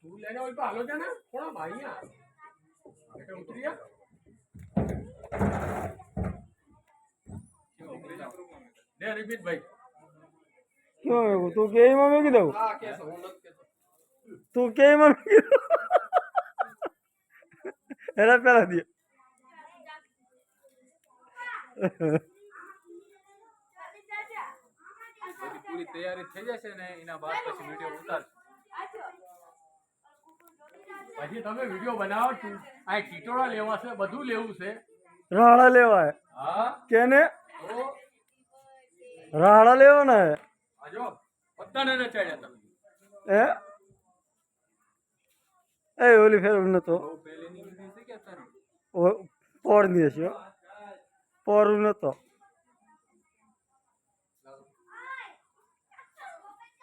તું લેને ઓલ હાલો છે ને થોડા ભાઈ એટલે ઉતરી જા દે રિપીટ ભાઈ क्यों तू के ही मम्मी की दो હા કેસો હું નથી કેતો तू के ही मम्मी की दो एरा पहला दिया બધી પૂરી તૈયારી થઈ જશે ને એના બાદ પછી વિડિયો ઉતારશું પછી તમે વિડિયો બનાવો આ ટીટોળા લેવા છે બધું લેવું છે राड़ा लेवा है હા केने તો राड़ा लेवाना है આજો બધાને ન ચાડ્યા તમે ए ओली फेर उन्हें तो બહુ પહેલેની વિડિયો છે કે અત્યારે पोर दिए छे पोर उन्हें तो